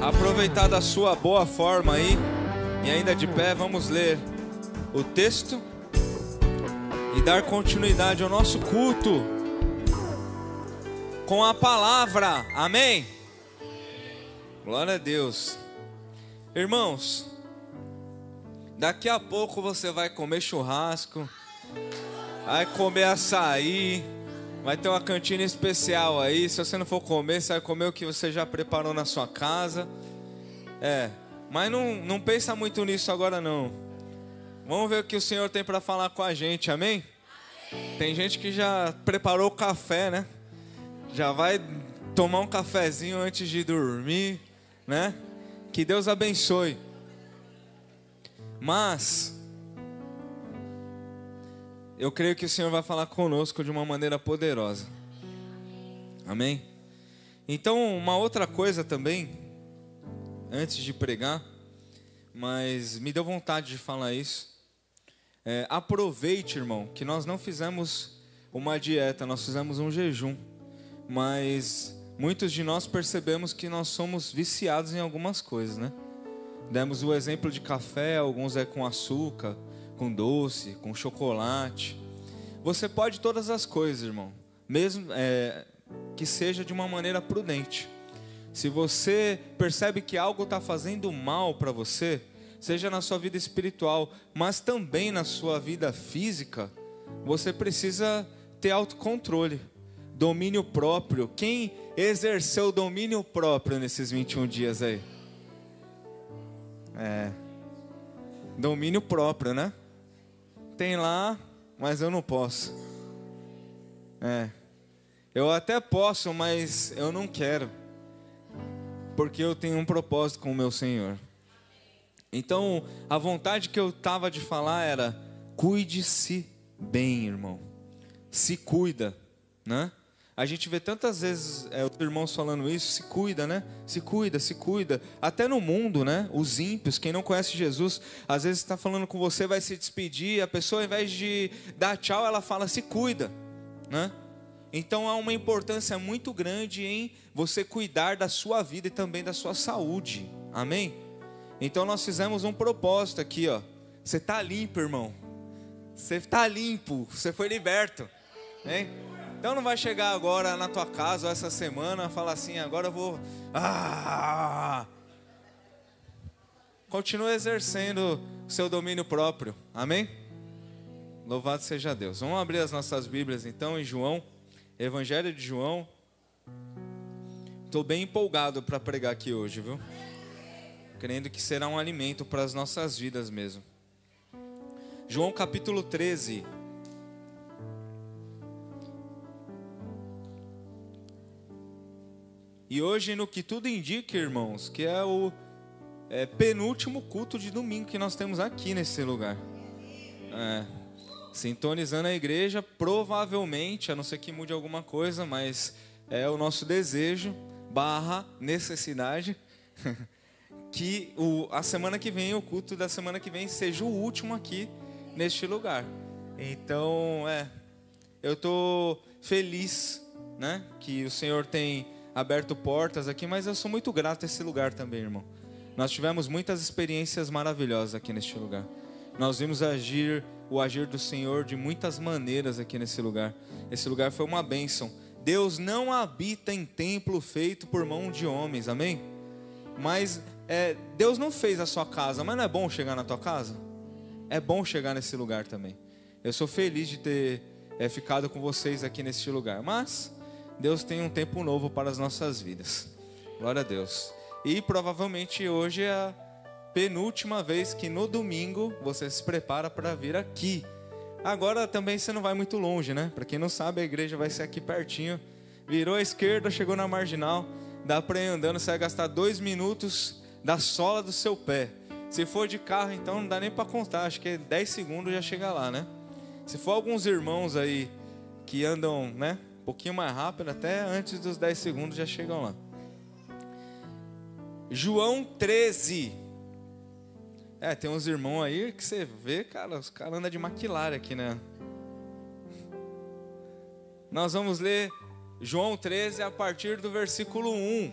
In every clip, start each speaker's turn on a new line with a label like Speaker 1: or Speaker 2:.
Speaker 1: Aproveitar da sua boa forma aí, e ainda de pé, vamos ler o texto e dar continuidade ao nosso culto com a palavra, amém? Glória a Deus. Irmãos, daqui a pouco você vai comer churrasco, vai comer açaí, vai ter uma cantina especial aí. Se você não for comer, você vai comer o que você já preparou na sua casa. Mas não pensa muito nisso agora não. Vamos ver o que o Senhor tem para falar com a gente, amém? Tem gente que já preparou o café, né? Já vai tomar um cafezinho antes de dormir, né? Que Deus abençoe. Mas eu creio que o Senhor vai falar conosco de uma maneira poderosa. Amém? Então, uma outra coisa também, antes de pregar, mas me deu vontade de falar isso. Aproveite, irmão, que nós não fizemos uma dieta, nós fizemos um jejum. Mas muitos de nós percebemos que nós somos viciados em algumas coisas, né? Demos o exemplo de café, alguns com açúcar, com doce, com chocolate. Você pode todas as coisas, irmão, mesmo que seja de uma maneira prudente. Se você percebe que algo está fazendo mal para você, seja na sua vida espiritual, mas também na sua vida física, você precisa ter autocontrole, domínio próprio. Quem exerceu domínio próprio nesses 21 dias aí? Domínio próprio, né? Tem lá, mas eu não posso. Eu até posso, mas eu não quero, porque eu tenho um propósito com o meu Senhor. Então, a vontade que eu estava de falar era: cuide-se bem, irmão. Se cuida, né? A gente vê tantas vezes os irmãos falando isso, se cuida, né? Se cuida, se cuida. Até no mundo, né? Os ímpios, quem não conhece Jesus, às vezes está falando com você, vai se despedir, a pessoa ao invés de dar tchau, ela fala se cuida, né? Então há uma importância muito grande em você cuidar da sua vida e também da sua saúde, amém? Então nós fizemos um propósito aqui, ó. Você está limpo, irmão. Você está limpo, você foi liberto, hein? Então não vai chegar agora na tua casa ou essa semana e falar assim, agora eu vou... Continua exercendo o seu domínio próprio, amém? Louvado seja Deus. Vamos abrir as nossas Bíblias então em João, Evangelho de João. Estou bem empolgado para pregar aqui hoje, viu? Crendo que será um alimento para as nossas vidas mesmo. João capítulo 13. E hoje, no que tudo indica, irmãos, que é o penúltimo culto de domingo que nós temos aqui nesse lugar. Sintonizando a igreja, provavelmente, a não ser que mude alguma coisa, mas é o nosso desejo, necessidade, que a semana que vem, o culto da semana que vem, seja o último aqui neste lugar. Então, eu estou feliz, né, que o Senhor tem aberto portas aqui, mas eu sou muito grato a esse lugar também, irmão. Nós tivemos muitas experiências maravilhosas aqui neste lugar. Nós vimos o agir do Senhor de muitas maneiras aqui nesse lugar. Esse lugar foi uma bênção. Deus não habita em templo feito por mão de homens, amém? Mas Deus não fez a sua casa, mas não é bom chegar na tua casa? É bom chegar nesse lugar também. Eu sou feliz de ter ficado com vocês aqui nesse lugar, mas Deus tem um tempo novo para as nossas vidas. Glória a Deus. E provavelmente hoje é a penúltima vez que no domingo você se prepara para vir aqui. Agora também você não vai muito longe, né? Para quem não sabe, a igreja vai ser aqui pertinho. Virou à esquerda, chegou na marginal, dá para ir andando, você vai gastar 2 minutos da sola do seu pé. Se for de carro, então não dá nem para contar, acho que 10 segundos já chega lá, né? Se for alguns irmãos aí que andam, né, um pouquinho mais rápido, até antes dos 10 segundos já chegam lá. João 13. Tem uns irmãos aí que você vê, cara, os caras andam de McLaren aqui, né? Nós vamos ler João 13 a partir do versículo 1.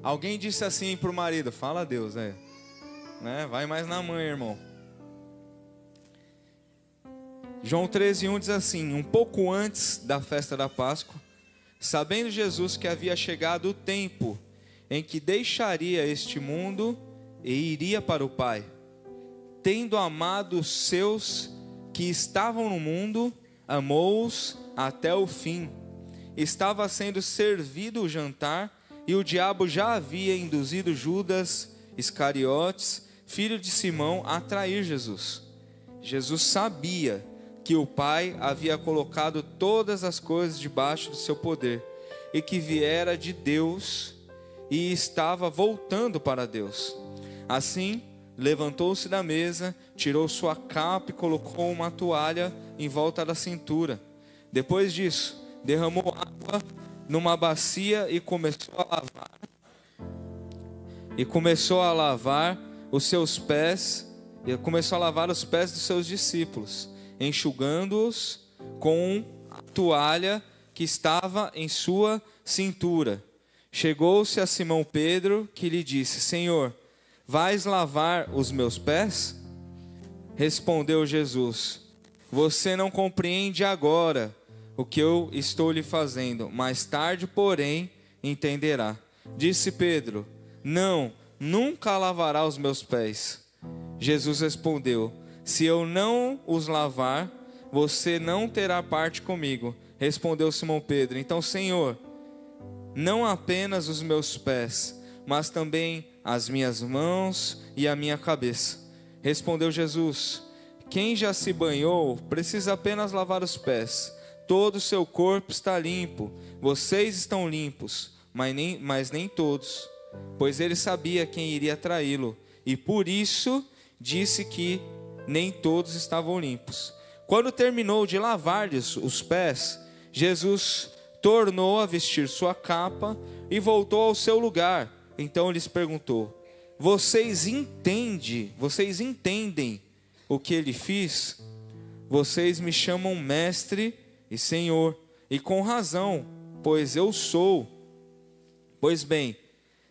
Speaker 1: Alguém disse assim para o marido, fala a Deus, né? Vai mais na mãe, irmão. João 13:1 diz assim: um pouco antes da festa da Páscoa, sabendo Jesus que havia chegado o tempo em que deixaria este mundo e iria para o Pai, tendo amado os seus que estavam no mundo, amou-os até o fim. Estava sendo servido o jantar, e o diabo já havia induzido Judas Iscariotes, filho de Simão, a trair Jesus. Jesus sabia que o Pai havia colocado todas as coisas debaixo do seu poder, e que viera de Deus e estava voltando para Deus. Assim, levantou-se da mesa, tirou sua capa e colocou uma toalha em volta da cintura. Depois disso, derramou água numa bacia e começou a lavar os seus pés, e começou a lavar os pés dos seus discípulos, enxugando-os com a toalha que estava em sua cintura. Chegou-se a Simão Pedro, que lhe disse: Senhor, vais lavar os meus pés? Respondeu Jesus: você não compreende agora o que eu estou lhe fazendo, mais tarde, porém, entenderá. Disse Pedro: não, nunca lavará os meus pés. Jesus respondeu: se eu não os lavar, você não terá parte comigo. Respondeu Simão Pedro: então, Senhor, não apenas os meus pés, mas também as minhas mãos e a minha cabeça. Respondeu Jesus: quem já se banhou precisa apenas lavar os pés. Todo o seu corpo está limpo. Vocês estão limpos, mas nem todos. Pois ele sabia quem iria traí-lo, e por isso disse que nem todos estavam limpos. Quando terminou de lavar-lhes os pés, Jesus tornou a vestir sua capa e voltou ao seu lugar. Então lhes perguntou: vocês entendem o que ele fez? Vocês me chamam mestre e Senhor, e com razão, pois eu sou. Pois bem,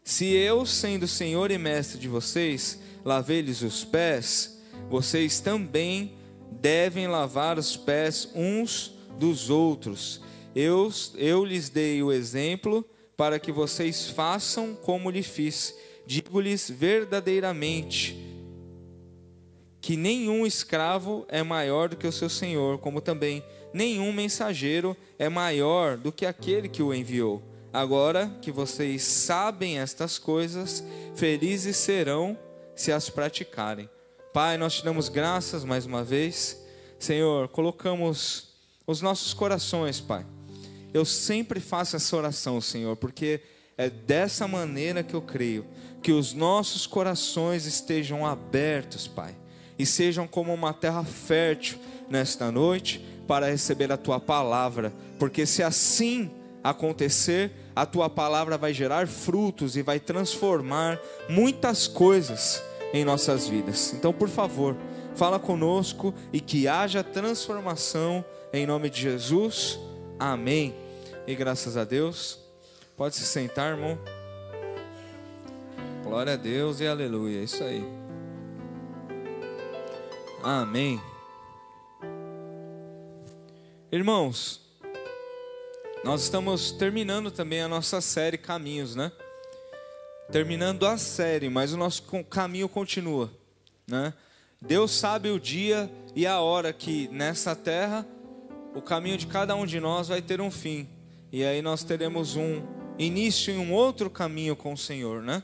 Speaker 1: se eu, sendo Senhor e mestre de vocês, lavei-lhes os pés, vocês também devem lavar os pés uns dos outros. Eu lhes dei o exemplo para que vocês façam como lhe fiz. Digo-lhes verdadeiramente que nenhum escravo é maior do que o seu senhor, como também nenhum mensageiro é maior do que aquele que o enviou. Agora que vocês sabem estas coisas, felizes serão se as praticarem. Pai, nós te damos graças mais uma vez. Senhor, colocamos os nossos corações, Pai. Eu sempre faço essa oração, Senhor, porque é dessa maneira que eu creio, que os nossos corações estejam abertos, Pai, e sejam como uma terra fértil nesta noite para receber a Tua palavra, porque se assim acontecer, a Tua palavra vai gerar frutos e vai transformar muitas coisas em nossas vidas. Então, por favor, fala conosco e que haja transformação em nome de Jesus. Amém. E graças a Deus. Pode se sentar, irmão. Glória a Deus e aleluia. É isso aí. Amém. Irmãos, nós estamos terminando também a nossa série Caminhos, né? Terminando a série, mas o nosso caminho continua, né? Deus sabe o dia e a hora que nessa terra o caminho de cada um de nós vai ter um fim. E aí nós teremos um início em um outro caminho com o Senhor, né?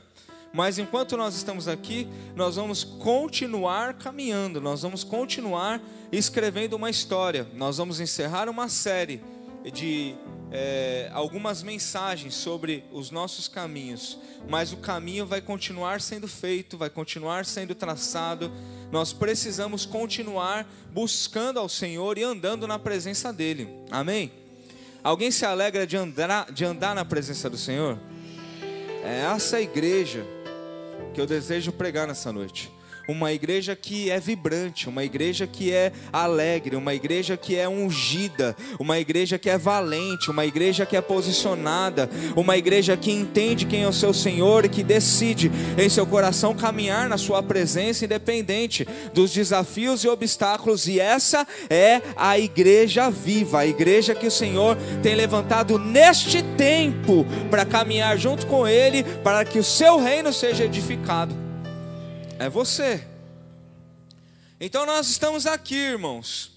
Speaker 1: Mas enquanto nós estamos aqui, nós vamos continuar caminhando, nós vamos continuar escrevendo uma história. Nós vamos encerrar uma série de algumas mensagens sobre os nossos caminhos, mas o caminho vai continuar sendo feito, vai continuar sendo traçado. Nós precisamos continuar buscando ao Senhor e andando na presença dEle. Amém? Alguém se alegra de andar na presença do Senhor? É essa igreja que eu desejo pregar nessa noite. uma igreja que é vibrante, uma igreja que é alegre, uma igreja que é ungida, uma igreja que é valente, uma igreja que é posicionada, uma igreja que entende quem é o seu Senhor e que decide em seu coração caminhar na sua presença, independente dos desafios e obstáculos. E essa é a igreja viva, a igreja que o Senhor tem levantado neste tempo para caminhar junto com Ele, para que o seu reino seja edificado. É você. Então nós estamos aqui, irmãos,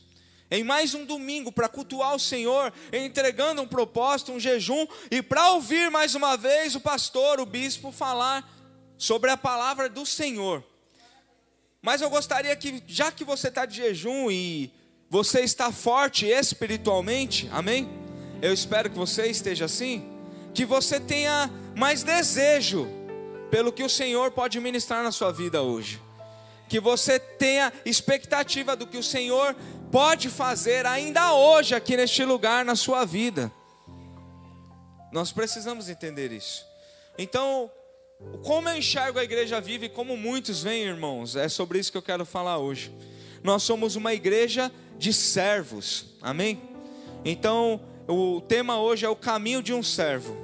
Speaker 1: em mais um domingo para cultuar o Senhor, entregando um propósito, um jejum, e para ouvir mais uma vez o pastor, o bispo falar sobre a palavra do Senhor. Mas eu gostaria que, já que você está de jejum e você está forte espiritualmente, amém? Eu espero que você esteja assim, que você tenha mais desejo pelo que o Senhor pode ministrar na sua vida hoje, que você tenha expectativa do que o Senhor pode fazer ainda hoje aqui neste lugar na sua vida. Nós precisamos entender isso. Então, como eu enxergo a igreja viva e como muitos veem, irmãos, é sobre isso que eu quero falar hoje. Nós somos uma igreja de servos, amém? Então, o tema hoje é o caminho de um servo.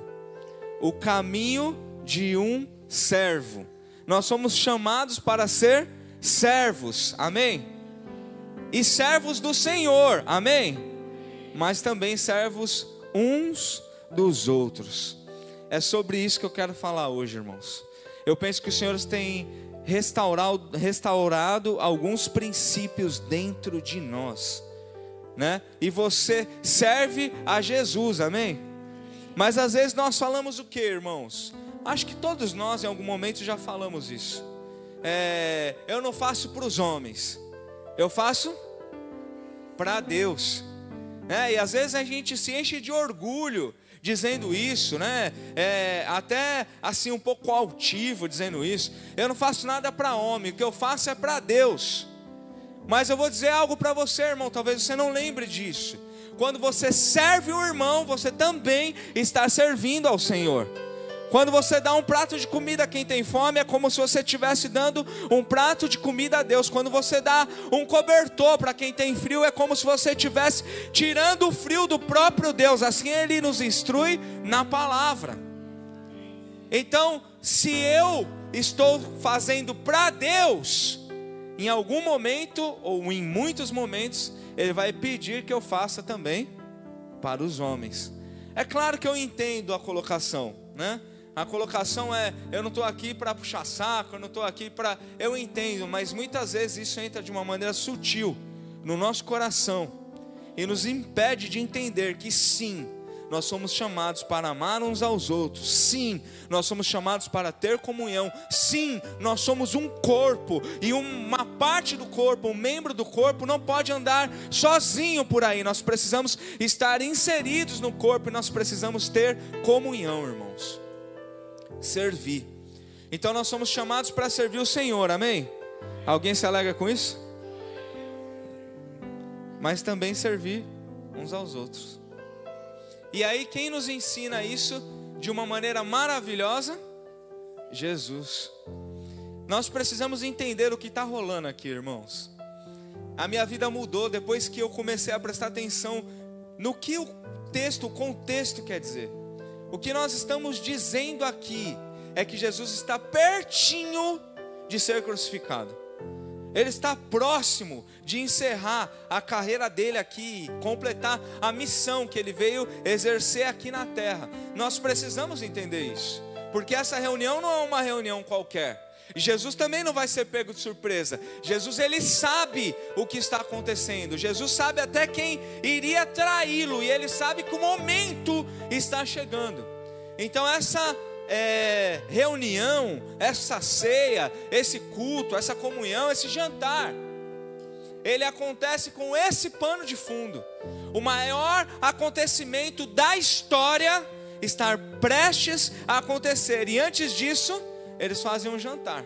Speaker 1: O caminho de um servo. Nós somos chamados para ser servos, amém? E servos do Senhor, amém? Mas também servos uns dos outros. É sobre isso que eu quero falar hoje, irmãos. Eu penso que os senhores têm restaurado alguns princípios dentro de nós, né? E você serve a Jesus, amém? Mas às vezes nós falamos o que, irmãos? Acho que todos nós em algum momento já falamos isso. Eu não faço para os homens, eu faço para Deus, né? E às vezes a gente se enche de orgulho dizendo isso, né? Até assim um pouco altivo dizendo isso. Eu não faço nada para homem, o que eu faço é para Deus. Mas eu vou dizer algo para você, irmão, talvez você não lembre disso. Quando você serve o irmão, você também está servindo ao Senhor. Quando você dá um prato de comida a quem tem fome, é como se você estivesse dando um prato de comida a Deus. Quando você dá um cobertor para quem tem frio, é como se você estivesse tirando o frio do próprio Deus. Assim Ele nos instrui na palavra. Então, se eu estou fazendo para Deus, em algum momento, ou em muitos momentos, Ele vai pedir que eu faça também para os homens. É claro que eu entendo a colocação, né? A colocação é, eu não estou aqui para puxar saco, eu não estou aqui para... Eu entendo, mas muitas vezes isso entra de uma maneira sutil no nosso coração e nos impede de entender que sim, nós somos chamados para amar uns aos outros. Sim, nós somos chamados para ter comunhão. Sim, nós somos um corpo, e uma parte do corpo, um membro do corpo não pode andar sozinho por aí. Nós precisamos estar inseridos no corpo e nós precisamos ter comunhão, irmãos. Servir. Então nós somos chamados para servir o Senhor, amém? Alguém se alegra com isso? Mas também servir uns aos outros. E aí quem nos ensina isso de uma maneira maravilhosa? Jesus. Nós precisamos entender o que está rolando aqui, irmãos. A minha vida mudou depois que eu comecei a prestar atenção no que o contexto quer dizer. O que nós estamos dizendo aqui é que Jesus está pertinho de ser crucificado. Ele está próximo de encerrar a carreira dele aqui, completar a missão que ele veio exercer aqui na terra. Nós precisamos entender isso, porque essa reunião não é uma reunião qualquer. E Jesus também não vai ser pego de surpresa. Jesus, ele sabe o que está acontecendo. Jesus sabe até quem iria traí-lo, e ele sabe que o momento está chegando. Então essa reunião, essa ceia, esse culto, essa comunhão, esse jantar, ele acontece com esse pano de fundo. O maior acontecimento da história está prestes a acontecer, e antes disso eles fazem um jantar.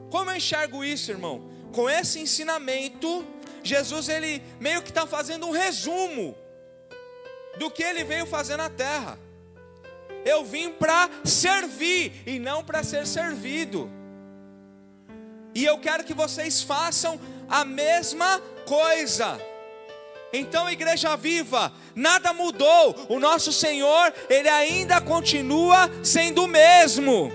Speaker 1: Como eu enxergo isso, irmão? Com esse ensinamento, Jesus, ele meio que está fazendo um resumo do que ele veio fazer na terra. Eu vim para servir e não para ser servido. E eu quero que vocês façam a mesma coisa. Então, Igreja Viva, nada mudou. O nosso Senhor, Ele ainda continua sendo o mesmo.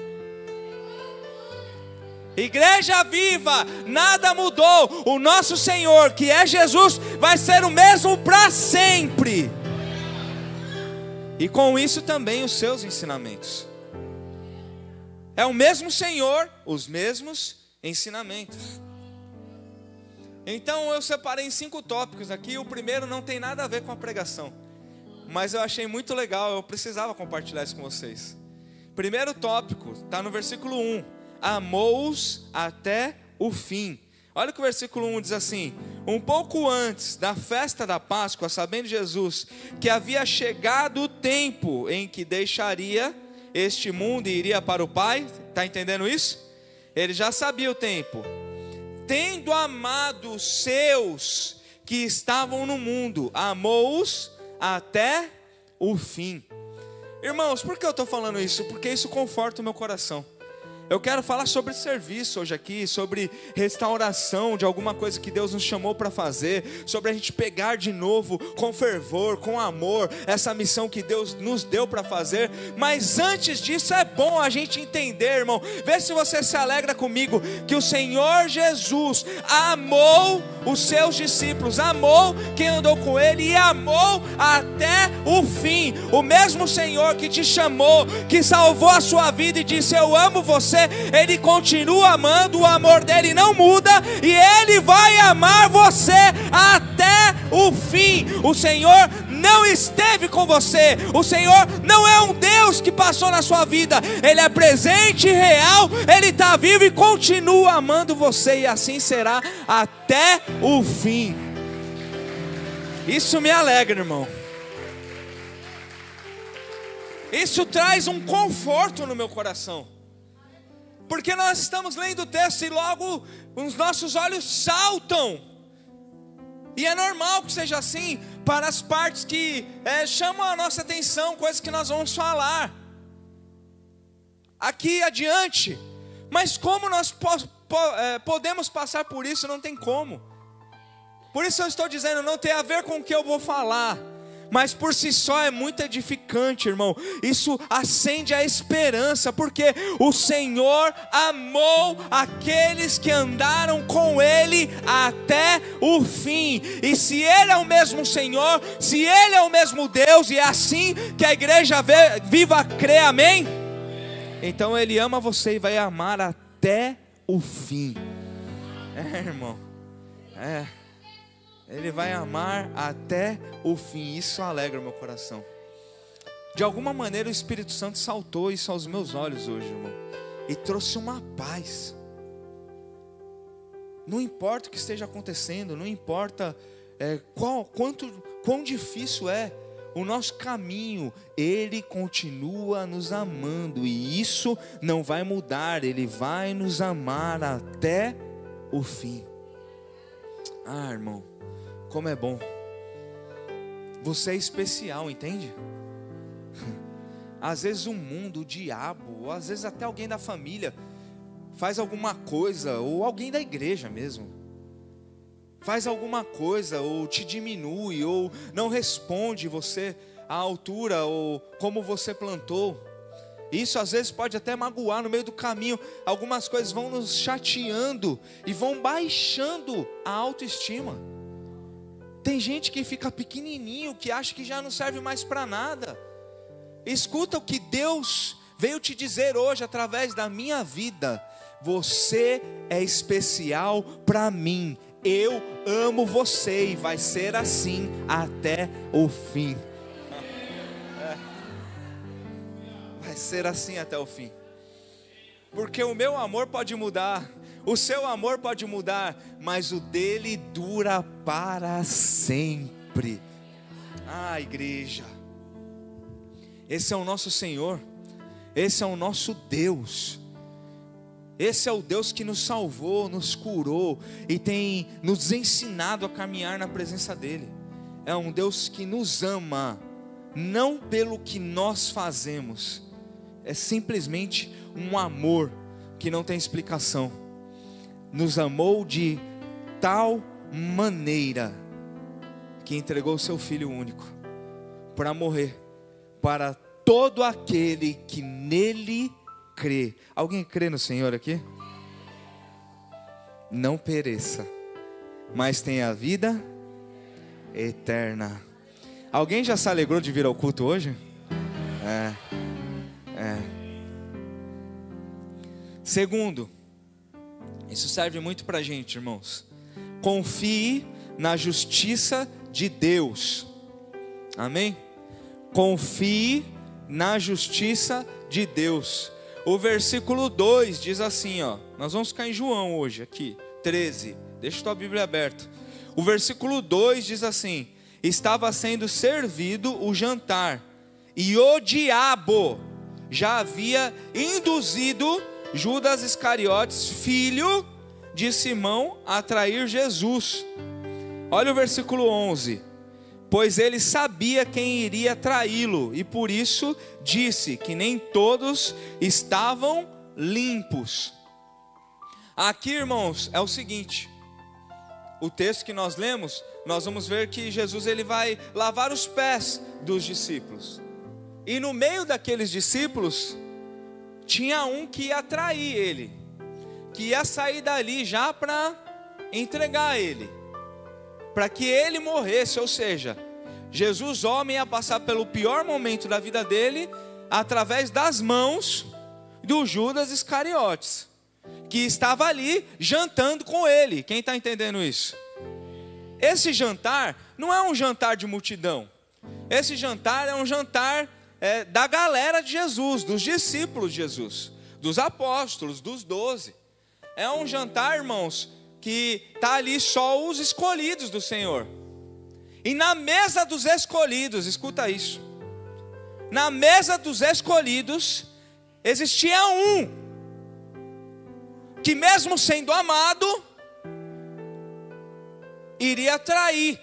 Speaker 1: Igreja Viva, nada mudou. O nosso Senhor, que é Jesus, vai ser o mesmo para sempre. E com isso também os seus ensinamentos. É o mesmo Senhor, os mesmos ensinamentos. Então eu separei em 5 tópicos aqui. O primeiro não tem nada a ver com a pregação, mas eu achei muito legal, eu precisava compartilhar isso com vocês. Primeiro tópico, está no versículo 1. Amou-os até o fim. Olha o que o versículo 1 diz assim: um pouco antes da festa da Páscoa, sabendo Jesus que havia chegado o tempo em que deixaria este mundo e iria para o Pai. Está entendendo isso? Ele já sabia o tempo. Tendo amado os seus que estavam no mundo, amou-os até o fim. Irmãos, por que eu estou falando isso? Porque isso conforta o meu coração. Eu quero falar sobre serviço hoje aqui, sobre restauração de alguma coisa que Deus nos chamou para fazer, sobre a gente pegar de novo com fervor, com amor, essa missão que Deus nos deu para fazer. Mas antes disso é bom a gente entender, irmão, vê se você se alegra comigo, que o Senhor Jesus amou os seus discípulos, amou quem andou com Ele e amou até o fim. O mesmo Senhor que te chamou, que salvou a sua vida e disse: eu amo você, Ele continua amando, o amor dele não muda, e Ele vai amar você até o fim. O Senhor não esteve com você, o Senhor não é um Deus que passou na sua vida, Ele é presente, real, Ele está vivo e continua amando você, e assim será até o fim. Isso me alegra, irmão. Isso traz um conforto no meu coração, porque nós estamos lendo o texto e logo os nossos olhos saltam. E é normal que seja assim para as partes que chamam a nossa atenção, coisas que nós vamos falar aqui adiante. Mas como nós podemos passar por isso? Não tem como. Por isso eu estou dizendo, não tem a ver com o que eu vou falar, mas por si só é muito edificante, irmão. Isso acende a esperança, porque o Senhor amou aqueles que andaram com Ele até o fim. E se Ele é o mesmo Senhor, se Ele é o mesmo Deus, e é assim que a Igreja Viva crê, amém? Então Ele ama você e vai amar até o fim. Irmão, Ele vai amar até o fim. Isso alegra o meu coração. De alguma maneira o Espírito Santo saltou isso aos meus olhos hoje, irmão, e trouxe uma paz. Não importa o que esteja acontecendo, não importa quão difícil é o nosso caminho, Ele continua nos amando, e isso não vai mudar. Ele vai nos amar até o fim. Irmão, como é bom. Você é especial, entende? Às vezes o mundo, o diabo, ou às vezes até alguém da família faz alguma coisa, ou alguém da igreja mesmo faz alguma coisa, ou te diminui, ou não responde você à altura, ou como você plantou. Isso às vezes pode até magoar no meio do caminho. Algumas coisas vão nos chateando e vão baixando a autoestima. Tem gente que fica pequenininho, que acha que já não serve mais para nada. Escuta o que Deus veio te dizer hoje através da minha vida. Você é especial para mim. Eu amo você e vai ser assim até o fim. Vai ser assim até o fim. Porque o meu amor pode mudar, o seu amor pode mudar, mas o dele dura para sempre. Igreja, esse é o nosso Senhor, esse é o nosso Deus. Esse é o Deus que nos salvou, nos curou e tem nos ensinado a caminhar na presença dEle. É um Deus que nos ama, não pelo que nós fazemos. É simplesmente um amor que não tem explicação. nos amou de tal maneira que entregou o seu Filho único para morrer para todo aquele que nele crê. Alguém crê no Senhor aqui? Não pereça, mas tenha a vida eterna. Alguém já se alegrou de vir ao culto hoje? Segundo, isso serve muito para a gente, irmãos. Confie na justiça de Deus. Amém? Confie na justiça de Deus. O versículo 2 diz assim, ó. Nós vamos ficar em João hoje, aqui, 13. Deixa a tua Bíblia aberta. O versículo 2 diz assim: estava sendo servido o jantar, e o diabo já havia induzido Judas Iscariotes, filho de Simão, a trair Jesus. Olha o versículo 11. Pois ele sabia quem iria traí-lo, e por isso disse que nem todos estavam limpos. Aqui, irmãos, é o seguinte: o texto que nós lemos, nós vamos ver que Jesus ele vai lavar os pés dos discípulos. E no meio daqueles discípulos, tinha um que ia trair ele, que ia sair dali já para entregar ele, para que ele morresse. Ou seja, Jesus homem ia passar pelo pior momento da vida dele, através das mãos do Judas Iscariotes, que estava ali jantando com ele. Quem está entendendo isso? Esse jantar não é um jantar de multidão. Esse jantar é um jantar da galera de Jesus, dos discípulos de Jesus, dos apóstolos, dos 12. É um jantar, irmãos, que está ali só os escolhidos do Senhor. E na mesa dos escolhidos, escuta isso, na mesa dos escolhidos existia um que, mesmo sendo amado, iria trair.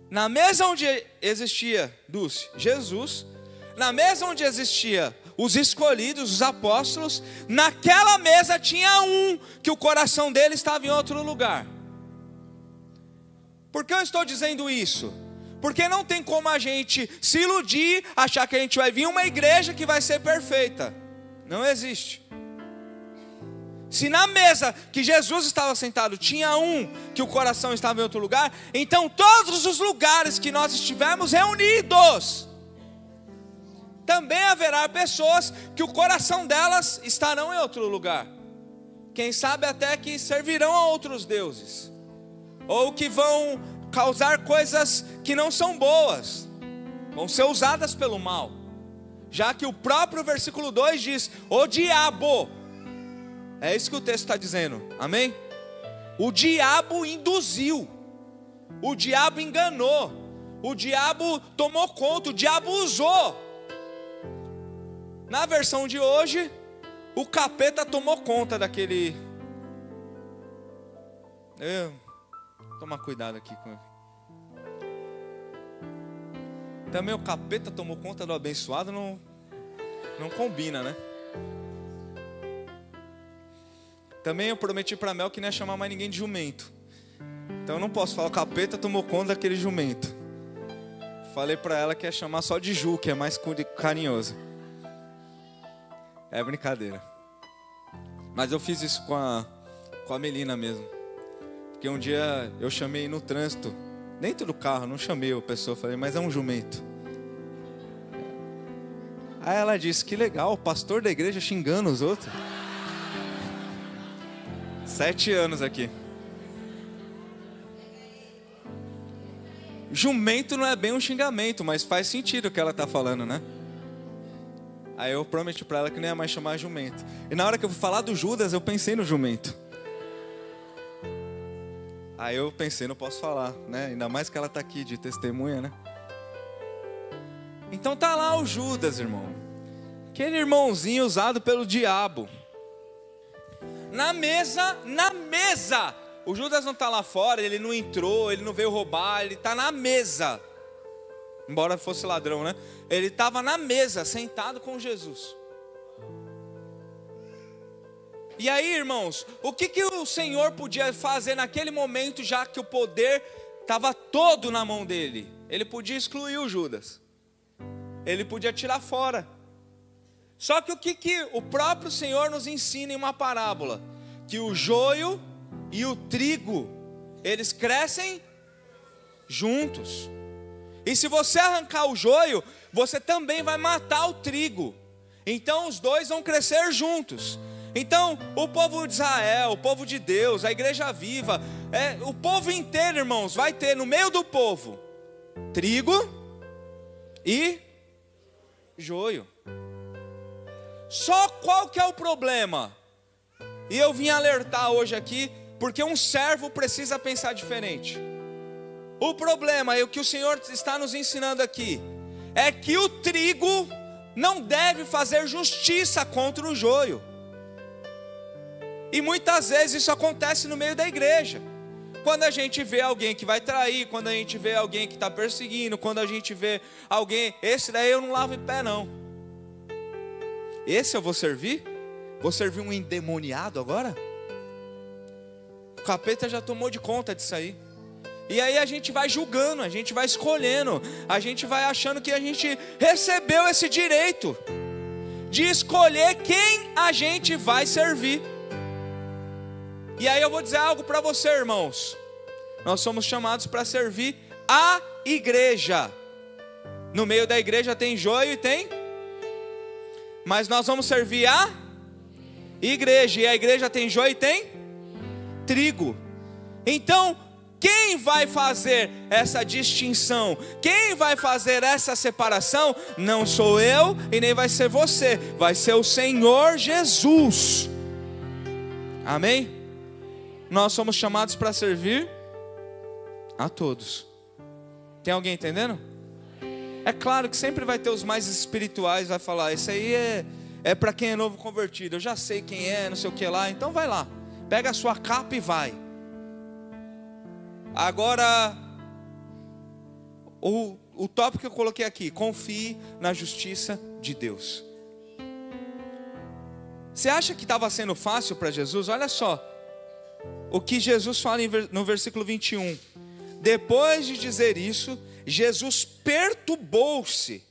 Speaker 1: Na mesa onde existia, Dulce, Jesus, na mesa onde existia os escolhidos, os apóstolos, naquela mesa tinha um que o coração dele estava em outro lugar. Por que eu estou dizendo isso? Porque não tem como a gente se iludir, achar que a gente vai vir uma igreja que vai ser perfeita. Não existe. Se na mesa que Jesus estava sentado tinha um que o coração estava em outro lugar, então todos os lugares que nós estivermos reunidos, também haverá pessoas que o coração delas estarão em outro lugar. Quem sabe até que servirão a outros deuses, ou que vão causar coisas que não são boas, vão ser usadas pelo mal. Já que o próprio versículo 2 diz: o diabo. É isso que o texto está dizendo, amém? O diabo induziu, o diabo enganou, o diabo tomou conta, o diabo usou. Na versão de hoje, o capeta tomou conta daquele. Toma cuidado aqui com ele. Também o capeta tomou conta do abençoado, não combina, né? Também eu prometi para Mel que não ia chamar mais ninguém de jumento. Então eu não posso falar, o capeta tomou conta daquele jumento. Falei para ela que ia chamar só de Ju, que é mais carinhoso. É brincadeira. Mas eu fiz isso com a Melina mesmo. Porque um dia eu chamei no trânsito, dentro do carro, não chamei a pessoa, falei, mas é um jumento. Aí ela disse, que legal, o pastor da igreja xingando os outros. 7 anos aqui. Jumento não é bem um xingamento, mas faz sentido o que ela está falando, né? Aí eu prometi para ela que não ia mais chamar jumento. E na hora que eu fui falar do Judas, eu pensei no jumento. Aí eu pensei, não posso falar, né? Ainda mais que ela está aqui de testemunha, né? Então tá lá o Judas, irmão. Aquele irmãozinho usado pelo diabo. Na mesa, o Judas não está lá fora, ele não entrou, ele não veio roubar, ele está na mesa. Embora fosse ladrão, né? Ele estava na mesa, sentado com Jesus. E aí, irmãos, o que o Senhor podia fazer naquele momento, já que o poder estava todo na mão dele? Ele podia excluir o Judas, ele podia tirar fora. Só que o que o próprio Senhor nos ensina em uma parábola? Que o joio e o trigo, eles crescem juntos. E se você arrancar o joio, você também vai matar o trigo. Então os dois vão crescer juntos. Então o povo de Israel, o povo de Deus, a igreja viva, o povo inteiro, irmãos, vai ter no meio do povo trigo e joio. Só qual que é o problema? E eu vim alertar hoje aqui, porque um servo precisa pensar diferente. O problema, e o que o Senhor está nos ensinando aqui, é que o trigo não deve fazer justiça contra o joio. E muitas vezes isso acontece no meio da igreja. Quando a gente vê alguém que vai trair, quando a gente vê alguém que está perseguindo, quando a gente vê alguém, esse daí eu não lavo em pé não. Esse eu vou servir? Vou servir um endemoniado agora? O capeta já tomou de conta disso aí. E aí a gente vai julgando, a gente vai escolhendo, a gente vai achando que a gente recebeu esse direito de escolher quem a gente vai servir. E aí eu vou dizer algo para você, irmãos. Nós somos chamados para servir a igreja. No meio da igreja tem joio e tem, mas nós vamos servir a igreja. E a igreja tem joio e tem trigo. Então, quem vai fazer essa distinção? Quem vai fazer essa separação? Não sou eu e nem vai ser você. Vai ser o Senhor Jesus. Amém? Nós somos chamados para servir a todos. Tem alguém entendendo? É claro que sempre vai ter os mais espirituais, vai falar, isso aí é para quem é novo convertido, eu já sei quem é, não sei o que lá, então vai lá, pega a sua capa e vai. Agora, o tópico que eu coloquei aqui, confie na justiça de Deus. Você acha que estava sendo fácil para Jesus? Olha só, o que Jesus fala no versículo 21. Depois de dizer isso, Jesus perturbou-se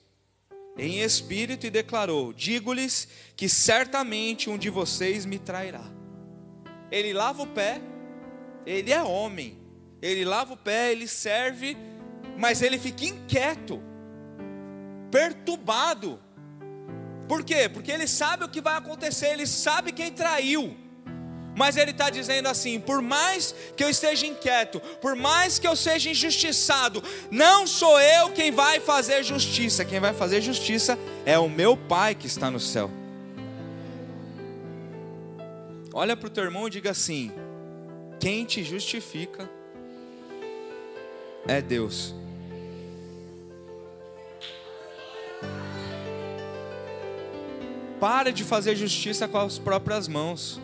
Speaker 1: em espírito e declarou: digo-lhes que certamente um de vocês me trairá. Ele lava o pé, ele é homem, ele lava o pé, ele serve, mas ele fica inquieto, perturbado. Por quê? Porque ele sabe o que vai acontecer, ele sabe quem traiu. Mas ele está dizendo assim: por mais que eu esteja inquieto, por mais que eu seja injustiçado, não sou eu quem vai fazer justiça. Quem vai fazer justiça é o meu Pai que está no céu. Olha para o teu irmão e diga assim: quem te justifica é Deus. Para de fazer justiça com as próprias mãos.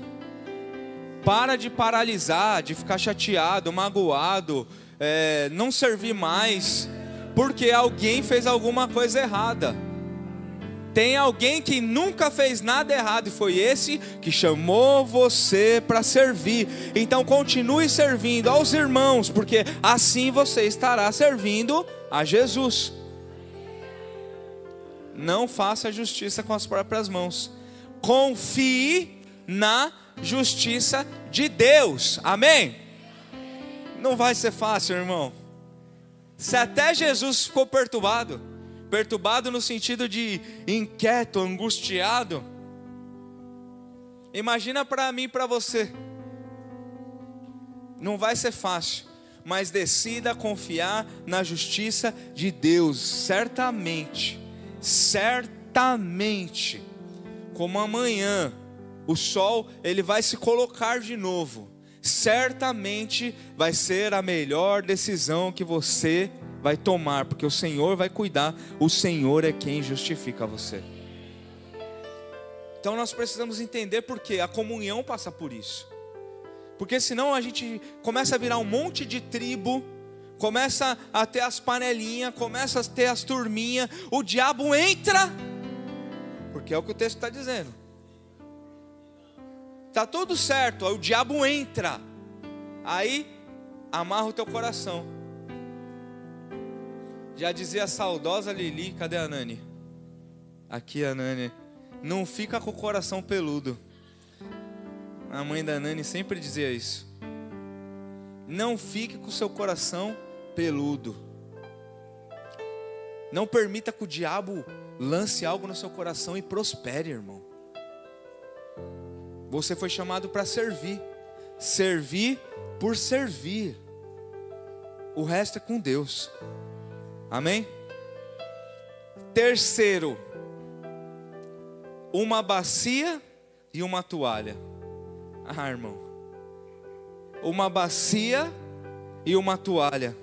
Speaker 1: Para de paralisar, de ficar chateado, magoado, não servir mais, porque alguém fez alguma coisa errada. Tem alguém que nunca fez nada errado, e foi esse que chamou você para servir. Então continue servindo aos irmãos, porque assim você estará servindo a Jesus. Não faça justiça com as próprias mãos. Confie na justiça de Deus. Amém? Não vai ser fácil, irmão. Se até Jesus ficou perturbado no sentido de inquieto, angustiado, imagina para mim e para você. Não vai ser fácil, mas decida confiar na justiça de Deus. Certamente, como amanhã o sol ele vai se colocar de novo, certamente vai ser a melhor decisão que você vai tomar, porque o Senhor vai cuidar, o Senhor é quem justifica você. Então nós precisamos entender porque a comunhão passa por isso, porque senão a gente começa a virar um monte de tribo, começa a ter as panelinhas, começa a ter as turminhas, o diabo entra, porque é o que o texto está dizendo. Tá tudo certo, aí o diabo entra. Aí amarra o teu coração. Já dizia a saudosa Lili, cadê a Nani? Aqui a Nani. Não fica com o coração peludo. A mãe da Nani sempre dizia isso. Não fique com o seu coração peludo. Não permita que o diabo lance algo no seu coração e prospere, irmão. Você foi chamado para servir. Servir por servir. O resto é com Deus. Amém? Terceiro, uma bacia e uma toalha. Ah, irmão. Uma bacia e uma toalha.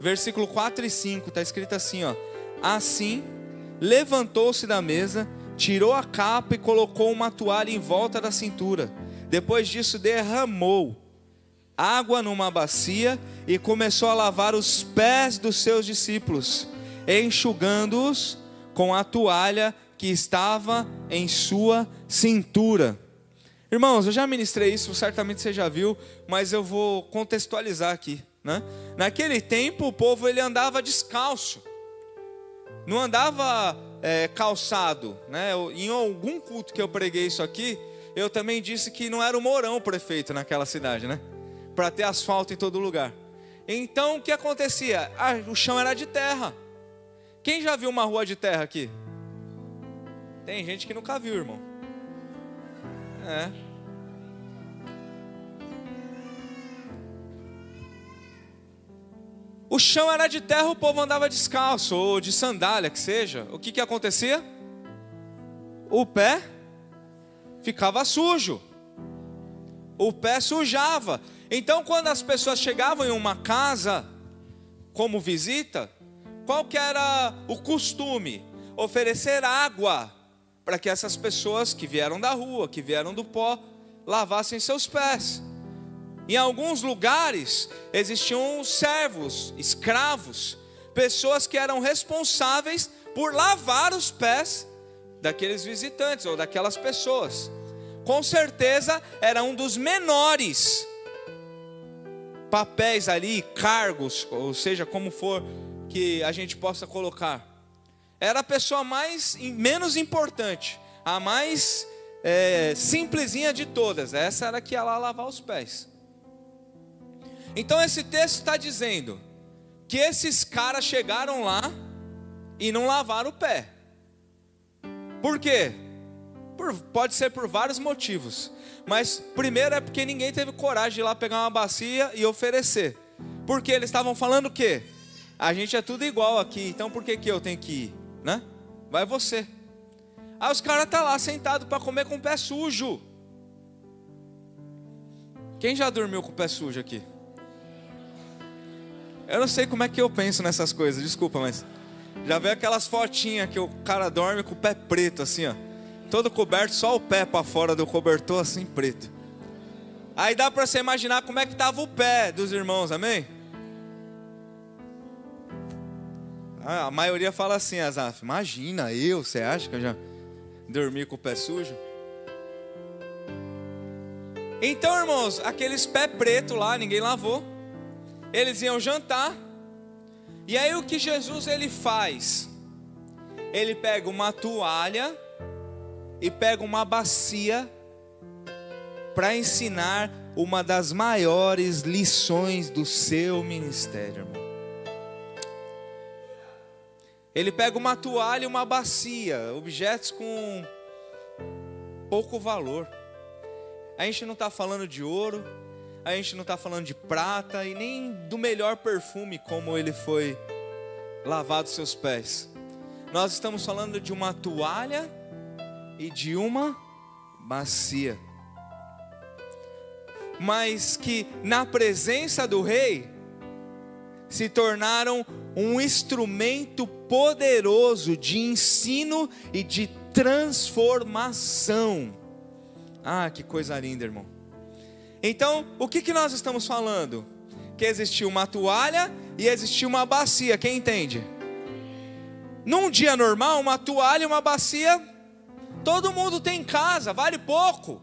Speaker 1: Versículo 4 e 5, está escrito assim, ó. Assim, levantou-se da mesa, tirou a capa e colocou uma toalha em volta da cintura. Depois disso, derramou água numa bacia e começou a lavar os pés dos seus discípulos, enxugando-os com a toalha que estava em sua cintura. Irmãos, eu já ministrei isso, certamente você já viu, mas eu vou contextualizar aqui, né? Naquele tempo o povo ele andava descalço, não andava calçado, né? Em algum culto que eu preguei isso aqui, eu também disse que não era o Mourão o prefeito naquela cidade, né? Para ter asfalto em todo lugar. Então o que acontecia? O chão era de terra. Quem já viu uma rua de terra aqui? Tem gente que nunca viu, irmão. O chão era de terra, o povo andava descalço, ou de sandália, que seja. O que acontecia? O pé ficava sujo. O pé sujava. Então, quando as pessoas chegavam em uma casa, como visita, qual que era o costume? Oferecer água, para que essas pessoas que vieram da rua, que vieram do pó, lavassem seus pés. Em alguns lugares existiam servos, escravos, pessoas que eram responsáveis por lavar os pés daqueles visitantes ou daquelas pessoas. Com certeza era um dos menores papéis ali, cargos, ou seja, como for que a gente possa colocar. Era a pessoa menos importante, a mais simplesinha de todas. Essa era que ia lá lavar os pés. Então esse texto está dizendo que esses caras chegaram lá e não lavaram o pé. Por quê? Pode ser por vários motivos. Mas primeiro é porque ninguém teve coragem de ir lá pegar uma bacia e oferecer. Porque eles estavam falando o quê? A gente é tudo igual aqui, então por que eu tenho que ir? Né? Vai você. Aí os caras estão lá sentados para comer com o pé sujo. Quem já dormiu com o pé sujo aqui? Eu não sei como é que eu penso nessas coisas, desculpa, mas já vê aquelas fotinhas que o cara dorme com o pé preto assim, ó, todo coberto, só o pé para fora do cobertor assim, preto. Aí dá para você imaginar como é que estava o pé dos irmãos, amém? A maioria fala assim, Azaf, imagina você acha que eu já dormi com o pé sujo? Então, irmãos, aqueles pé preto lá, ninguém lavou. Eles iam jantar. E aí o que Jesus ele faz? Ele pega uma toalha e pega uma bacia para ensinar uma das maiores lições do seu ministério, irmão. Ele pega uma toalha e uma bacia, objetos com pouco valor. A gente não está falando de ouro, a gente não está falando de prata e nem do melhor perfume como ele foi lavado seus pés. Nós estamos falando de uma toalha e de uma bacia. Mas que na presença do rei se tornaram um instrumento poderoso de ensino e de transformação. Ah, que coisa linda, irmão. Então, o que nós estamos falando? Que existia uma toalha e existia uma bacia, quem entende? Num dia normal, uma toalha e uma bacia, todo mundo tem em casa, vale pouco.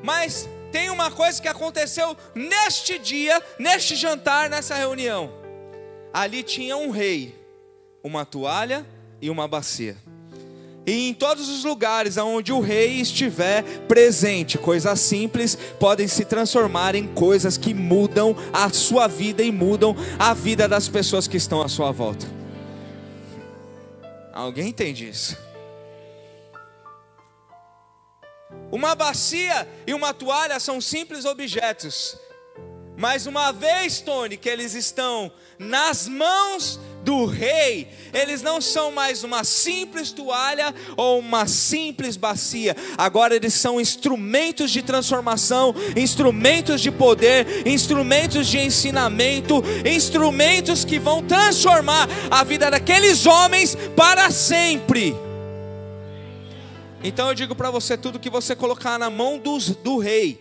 Speaker 1: Mas tem uma coisa que aconteceu neste dia, neste jantar, nessa reunião. Ali tinha um rei, uma toalha e uma bacia. E em todos os lugares onde o rei estiver presente, coisas simples podem se transformar em coisas que mudam a sua vida e mudam a vida das pessoas que estão à sua volta. Alguém entende isso? Uma bacia e uma toalha são simples objetos, mas uma vez, Tony, que eles estão nas mãos do rei, eles não são mais uma simples toalha ou uma simples bacia. Agora eles são instrumentos de transformação, instrumentos de poder, instrumentos de ensinamento, instrumentos que vão transformar a vida daqueles homens para sempre. Então eu digo para você, tudo que você colocar na mão do rei,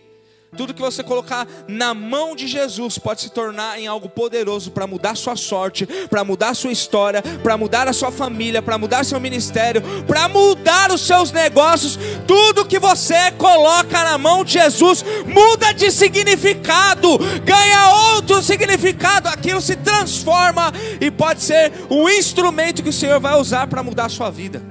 Speaker 1: tudo que você colocar na mão de Jesus pode se tornar em algo poderoso para mudar sua sorte, para mudar sua história, para mudar a sua família, para mudar seu ministério, para mudar os seus negócios. Tudo que você coloca na mão de Jesus muda de significado, ganha outro significado. Aquilo se transforma e pode ser o instrumento que o Senhor vai usar para mudar a sua vida.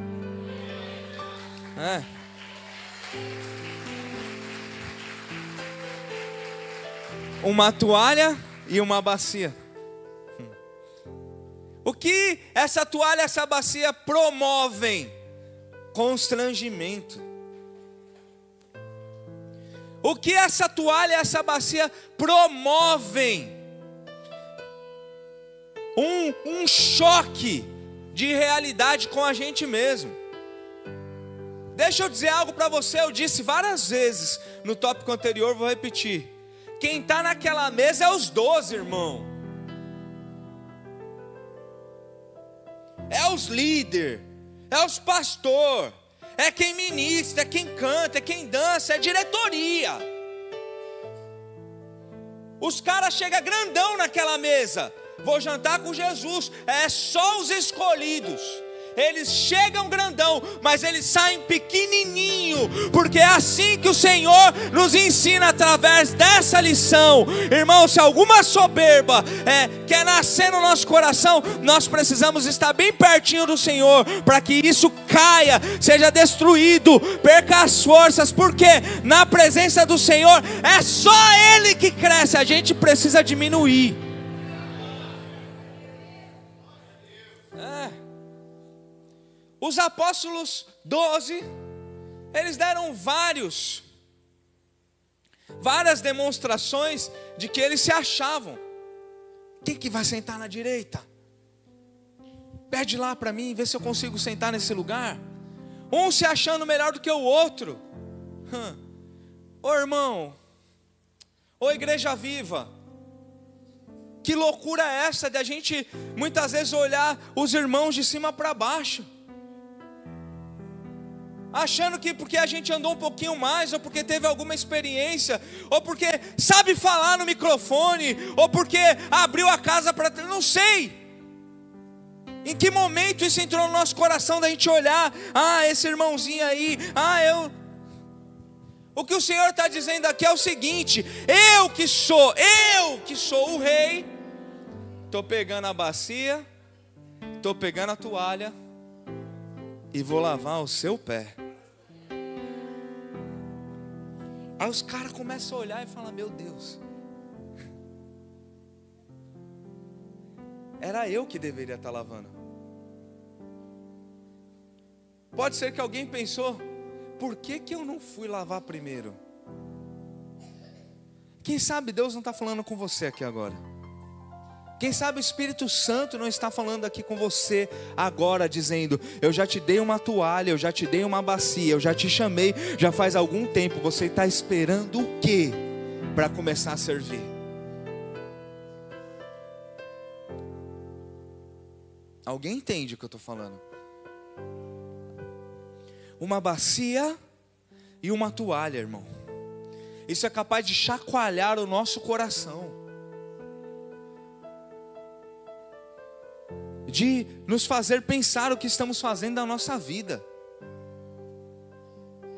Speaker 1: Uma toalha e uma bacia. O que essa toalha e essa bacia promovem? Constrangimento. O que essa toalha e essa bacia promovem? Um choque de realidade com a gente mesmo. Deixa eu dizer algo para você, eu disse várias vezes no tópico anterior, vou repetir. Quem está naquela mesa é os 12, irmão. É os líderes, é os pastores, é quem ministra, é quem canta, é quem dança, é diretoria. Os caras chegam grandão naquela mesa. Vou jantar com Jesus, é só os escolhidos. Eles chegam grandão, mas eles saem pequenininho, porque é assim que o Senhor nos ensina através dessa lição. Irmão, se alguma soberba quer nascer no nosso coração, nós precisamos estar bem pertinho do Senhor, para que isso caia, seja destruído, perca as forças, porque na presença do Senhor é só Ele que cresce, a gente precisa diminuir. Os apóstolos 12, eles deram várias demonstrações de que eles se achavam. Quem que vai sentar na direita? Pede lá para mim, vê se eu consigo sentar nesse lugar. Um se achando melhor do que o outro. Ô irmão, ô igreja viva, que loucura é essa de a gente muitas vezes olhar os irmãos de cima para baixo, achando que porque a gente andou um pouquinho mais, ou porque teve alguma experiência, ou porque sabe falar no microfone, ou porque abriu a casa para... Não sei em que momento isso entrou no nosso coração, da gente olhar, esse irmãozinho aí, O que o Senhor está dizendo aqui é o seguinte: eu que sou o rei, estou pegando a bacia, estou pegando a toalha e vou lavar o seu pé. Aí os caras começam a olhar e falam: meu Deus, era eu que deveria estar lavando. Pode ser que alguém pensou: por que eu não fui lavar primeiro? Quem sabe Deus não está falando com você aqui agora. Quem sabe o Espírito Santo não está falando aqui com você agora, dizendo: eu já te dei uma toalha, eu já te dei uma bacia, eu já te chamei, já faz algum tempo. Você está esperando o quê para começar a servir? Alguém entende o que eu estou falando? Uma bacia e uma toalha, irmão. Isso é capaz de chacoalhar o nosso coração, de nos fazer pensar o que estamos fazendo na nossa vida.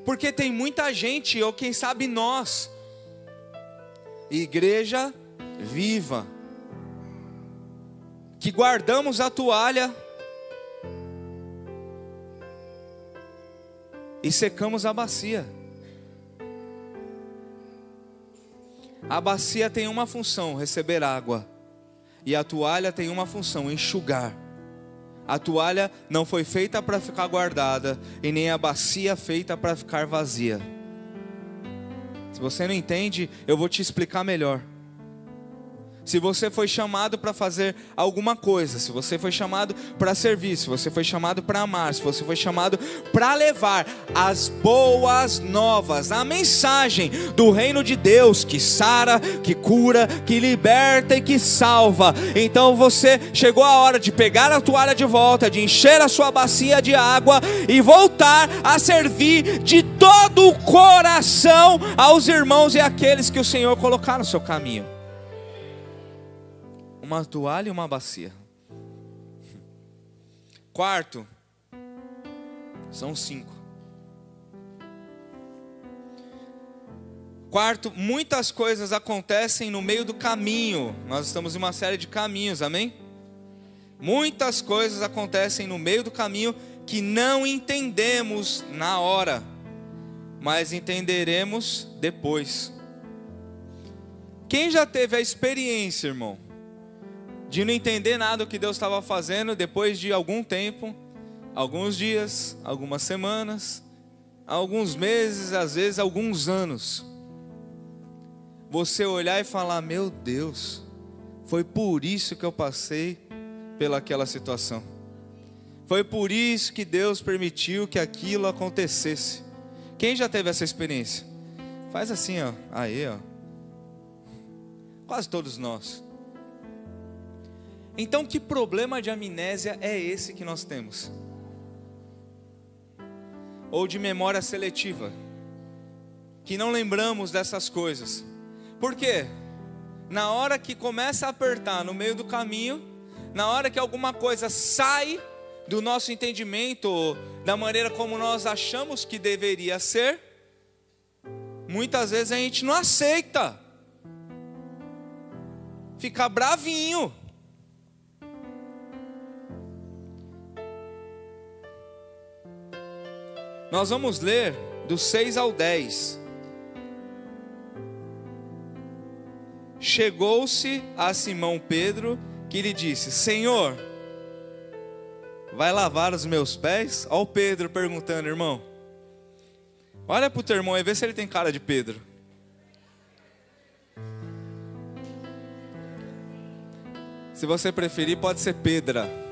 Speaker 1: Porque tem muita gente, ou quem sabe nós, igreja viva, que guardamos a toalha e secamos a bacia. A bacia tem uma função, receber água, e a toalha tem uma função, enxugar. A toalha não foi feita para ficar guardada, e nem a bacia feita para ficar vazia. Se você não entende, eu vou te explicar melhor. Se você foi chamado para fazer alguma coisa, se você foi chamado para servir, se você foi chamado para amar, se você foi chamado para levar as boas novas, a mensagem do reino de Deus, que sara, que cura, que liberta e que salva, então você chegou a hora de pegar a toalha de volta, de encher a sua bacia de água e voltar a servir de todo o coração aos irmãos e àqueles que o Senhor colocar no seu caminho. Uma toalha e uma bacia. Quarto, são 5. Quarto, muitas coisas acontecem no meio do caminho. Nós estamos em uma série de caminhos, amém? Muitas coisas acontecem no meio do caminho que não entendemos na hora, mas entenderemos depois. Quem já teve a experiência, irmão, de não entender nada do que Deus estava fazendo depois de algum tempo, alguns dias, algumas semanas, alguns meses, às vezes alguns anos, você olhar e falar: meu Deus, foi por isso que eu passei pelaquela situação, foi por isso que Deus permitiu que aquilo acontecesse. Quem já teve essa experiência? Faz assim, ó, aí, ó. Quase todos nós. Então, que problema de amnésia é esse que nós temos? Ou de memória seletiva, que não lembramos dessas coisas. Por quê? Na hora que começa a apertar no meio do caminho, na hora que alguma coisa sai do nosso entendimento, ou da maneira como nós achamos que deveria ser, muitas vezes a gente não aceita, fica bravinho. Nós vamos ler do 6 ao 10. Chegou-se a Simão Pedro, que lhe disse: Senhor, vai lavar os meus pés? Olha o Pedro perguntando, irmão. Olha para o teu irmão e vê se ele tem cara de Pedro. Se você preferir, pode ser Pedra.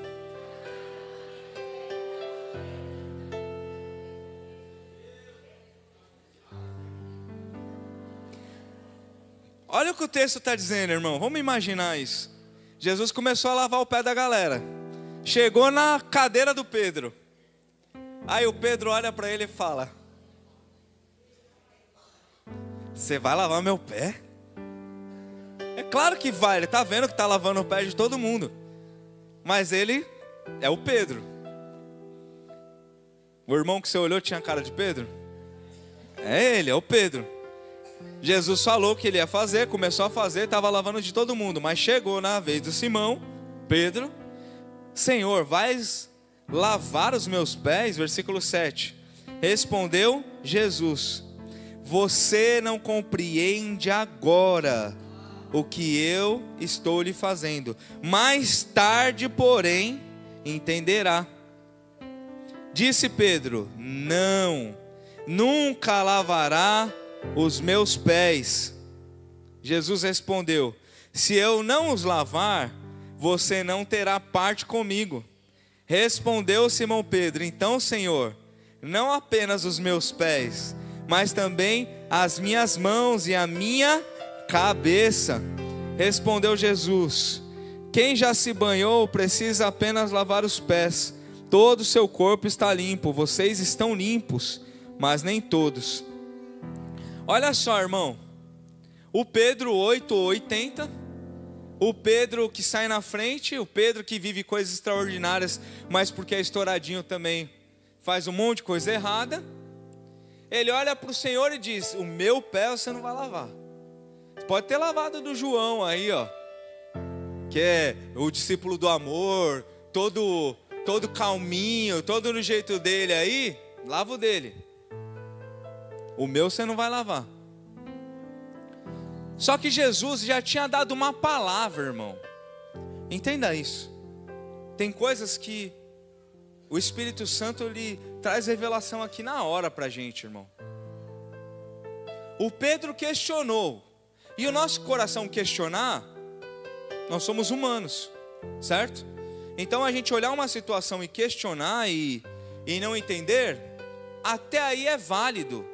Speaker 1: Olha o que o texto está dizendo, irmão. Vamos imaginar isso. Jesus começou a lavar o pé da galera. Chegou na cadeira do Pedro. Aí o Pedro olha para ele e fala: você vai lavar meu pé? É claro que vai. Ele está vendo que está lavando o pé de todo mundo. Mas ele é o Pedro. O irmão que você olhou tinha cara de Pedro? É ele, é o Pedro. Jesus falou que ele ia fazer, começou a fazer, estava lavando de todo mundo. Mas chegou na vez do Simão, Pedro: Senhor, vais lavar os meus pés? Versículo 7. Respondeu Jesus: você não compreende agora o que eu estou lhe fazendo. Mais tarde, porém, entenderá. Disse Pedro: não, nunca lavará os meus pés. Jesus respondeu: se eu não os lavar, você não terá parte comigo. Respondeu Simão Pedro: então, Senhor, não apenas os meus pés, mas também as minhas mãos e a minha cabeça. Respondeu Jesus: quem já se banhou precisa apenas lavar os pés. Todo o seu corpo está limpo. Vocês estão limpos, mas nem todos. Olha só, irmão, o Pedro 8:80, o Pedro que sai na frente, o Pedro que vive coisas extraordinárias, mas porque é estouradinho também faz um monte de coisa errada. ele olha para o Senhor e diz: o meu pé você não vai lavar. Você pode ter lavado do João aí, ó, que é o discípulo do amor, todo calminho, todo no jeito dele aí, lava o dele. O meu você não vai lavar. Só que Jesus já tinha dado uma palavra, irmão. Entenda isso. Tem coisas que o Espírito Santo ele traz revelação aqui na hora para a gente, irmão. O Pedro questionou. E o nosso coração questionar, nós somos humanos, certo? Então a gente olhar uma situação e questionar e não entender, até aí é válido.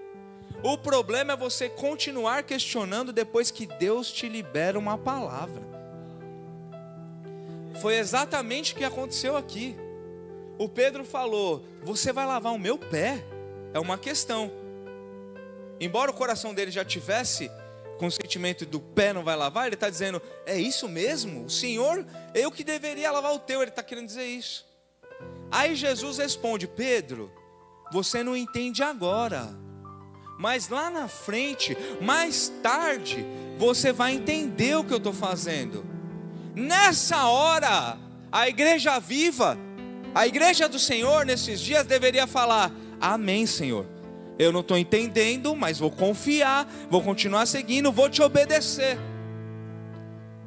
Speaker 1: O problema é você continuar questionando depois que Deus te libera uma palavra. Foi exatamente o que aconteceu aqui. O Pedro falou: você vai lavar o meu pé? É uma questão. Embora o coração dele já tivesse com o sentimento do pé não vai lavar, ele está dizendo: é isso mesmo? O Senhor, eu que deveria lavar o teu. Ele está querendo dizer isso. Aí Jesus responde: Pedro, você não entende agora, mas lá na frente, mais tarde, você vai entender o que eu estou fazendo. Nessa hora, a igreja viva, a igreja do Senhor nesses dias deveria falar: amém, Senhor. Eu não estou entendendo, mas vou confiar, vou continuar seguindo, vou te obedecer.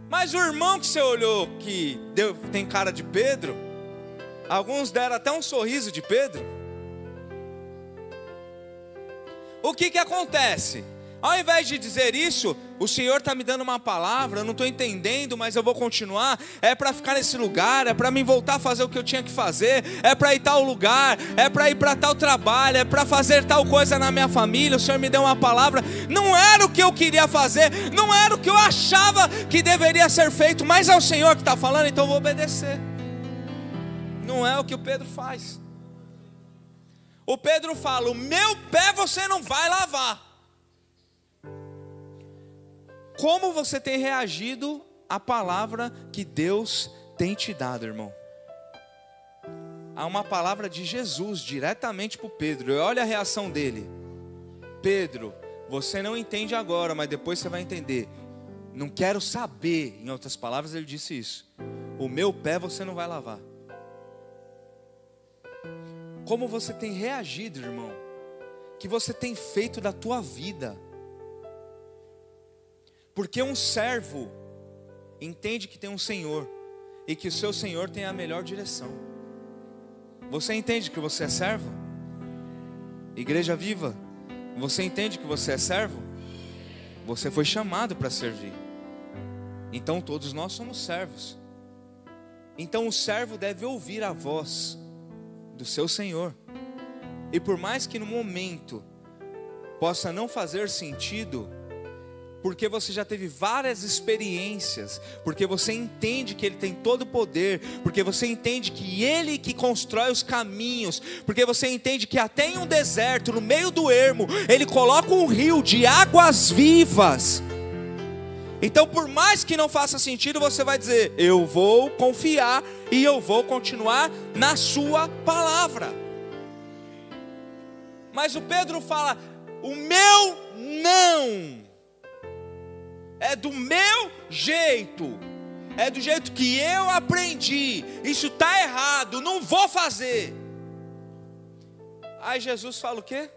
Speaker 1: Mas o irmão que você olhou, que tem cara de Pedro, alguns deram até um sorriso de Pedro. O que acontece? Ao invés de dizer isso, o Senhor está me dando uma palavra, eu não estou entendendo, mas eu vou continuar. É para ficar nesse lugar, é para mim voltar a fazer o que eu tinha que fazer, é para ir tal lugar, é para ir para tal trabalho, é para fazer tal coisa na minha família. O Senhor me deu uma palavra, não era o que eu queria fazer, não era o que eu achava que deveria ser feito, mas é o Senhor que está falando, então eu vou obedecer. Não é o que o Pedro faz. O Pedro fala: o meu pé você não vai lavar. Como você tem reagido à palavra que Deus tem te dado, irmão? Há uma palavra de Jesus diretamente para o Pedro. E olha a reação dele: Pedro, você não entende agora, mas depois você vai entender. Não quero saber. Em outras palavras, ele disse isso: o meu pé você não vai lavar. Como você tem reagido, irmão? Que você tem feito da tua vida? Porque um servo entende que tem um Senhor e que o seu Senhor tem a melhor direção. Você entende que você é servo? Igreja Viva, você entende que você é servo? Você foi chamado para servir. Então todos nós somos servos. Então o servo deve ouvir a voz do seu Senhor. E por mais que no momento possa não fazer sentido, porque você já teve várias experiências, porque você entende que Ele tem todo o poder, porque você entende que Ele que constrói os caminhos, porque você entende que até em um deserto, no meio do ermo, Ele coloca um rio de águas vivas. Então por mais que não faça sentido, você vai dizer: eu vou confiar e eu vou continuar na sua palavra. Mas o Pedro fala: o meu não é do meu jeito, é do jeito que eu aprendi, isso está errado, não vou fazer. Aí Jesus fala o quê?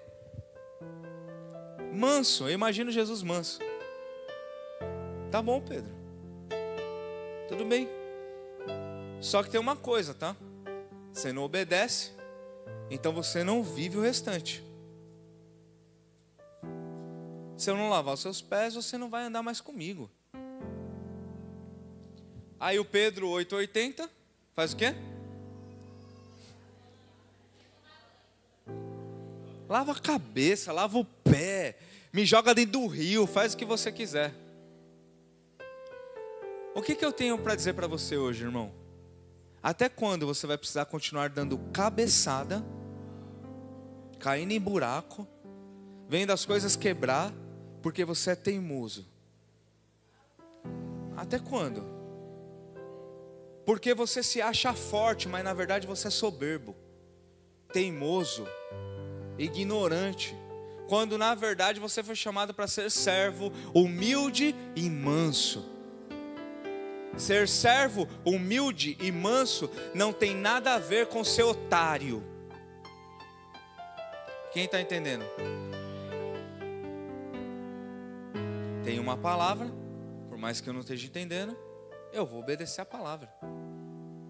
Speaker 1: Manso, eu imagino Jesus manso. Tá bom, Pedro, tudo bem. Só que tem uma coisa, tá? Você não obedece, então você não vive o restante. Se eu não lavar os seus pés, você não vai andar mais comigo. Aí o Pedro 8,80 faz o quê? Lava a cabeça, lava o pé, me joga dentro do rio, faz o que você quiser. O que eu tenho para dizer para você hoje, irmão? Até quando você vai precisar continuar dando cabeçada, caindo em buraco, vendo as coisas quebrar, porque você é teimoso? Até quando? Porque você se acha forte, mas na verdade você é soberbo, teimoso, ignorante. quando na verdade você foi chamado para ser servo, humilde e manso. Ser servo, humilde e manso não tem nada a ver com ser otário. Quem está entendendo? Tem uma palavra, por mais que eu não esteja entendendo, eu vou obedecer a palavra.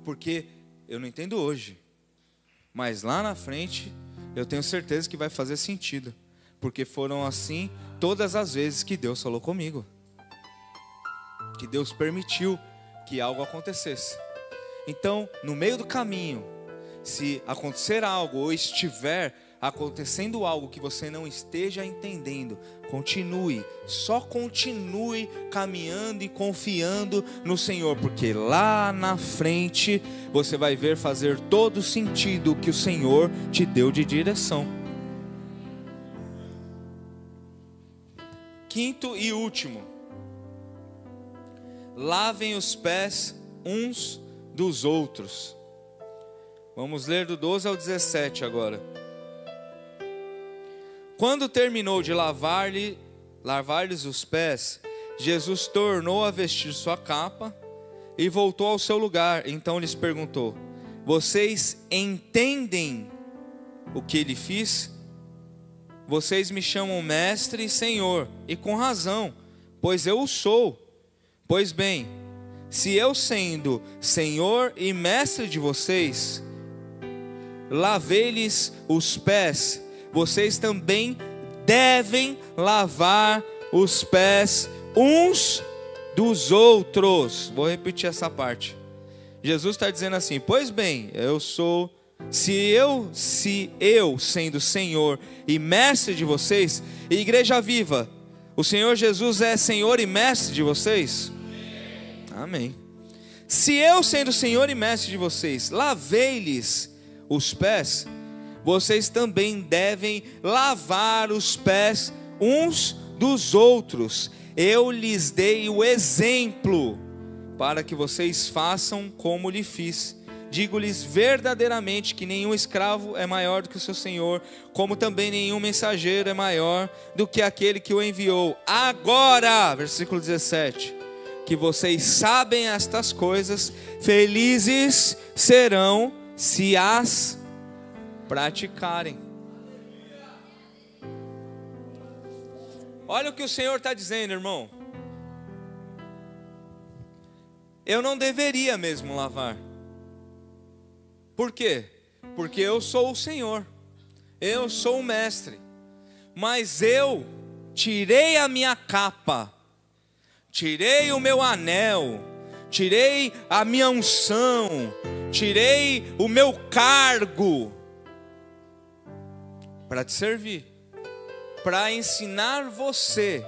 Speaker 1: Porque eu não entendo hoje, mas lá na frente eu tenho certeza que vai fazer sentido. Porque foram assim todas as vezes que Deus falou comigo, que Deus permitiu que algo acontecesse. Então, no meio do caminho, se acontecer algo ou estiver acontecendo algo que você não esteja entendendo, continue, só continue caminhando e confiando no Senhor, porque lá na frente você vai ver fazer todo sentido o que o Senhor te deu de direção. Quinto e último, lavem os pés uns dos outros. Vamos ler do 12 ao 17 agora. Quando terminou de lavar-lhes os pés, Jesus tornou a vestir sua capa e voltou ao seu lugar. Então lhes perguntou: vocês entendem o que lhe fiz? Vocês me chamam mestre e senhor, e com razão, pois eu o sou. Pois bem, se eu, sendo senhor e mestre de vocês, lavei-lhes os pés, vocês também devem lavar os pés uns dos outros. Vou repetir essa parte. Jesus está dizendo assim: pois bem, eu sou, se eu sendo Senhor e mestre de vocês, e Igreja Viva, o Senhor Jesus é Senhor e mestre de vocês? Amém. Se eu, sendo Senhor e mestre de vocês, lavei-lhes os pés, vocês também devem lavar os pés uns dos outros. Eu lhes dei o exemplo para que vocês façam como lhe fiz. Digo-lhes verdadeiramente que nenhum escravo é maior do que o seu senhor, como também nenhum mensageiro é maior do que aquele que o enviou. Agora, versículo 17, que vocês sabem estas coisas, felizes serão se as praticarem. Olha o que o Senhor está dizendo, irmão. Eu não deveria mesmo lavar. Por quê? Porque eu sou o Senhor, eu sou o mestre, mas eu tirei a minha capa, tirei o meu anel, tirei a minha unção, tirei o meu cargo para te servir, para ensinar você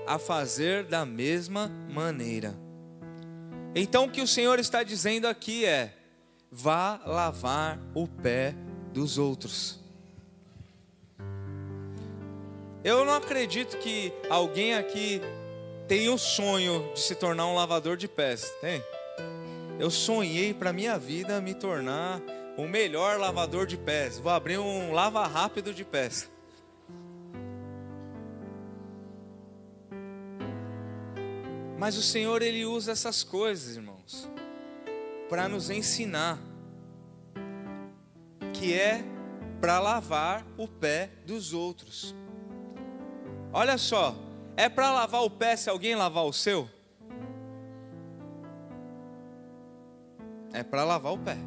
Speaker 1: a fazer da mesma maneira. Então o que o Senhor está dizendo aqui é: vá lavar o pé dos outros. Eu não acredito que alguém aqui tenha o sonho de se tornar um lavador de pés, tem? Eu sonhei para minha vida me tornar o melhor lavador de pés. Vou abrir um lava rápido de pés. Mas o Senhor, Ele usa essas coisas, irmãos, para nos ensinar, que é para lavar o pé dos outros. Olha só, é para lavar o pé se alguém lavar o seu? É para lavar o pé.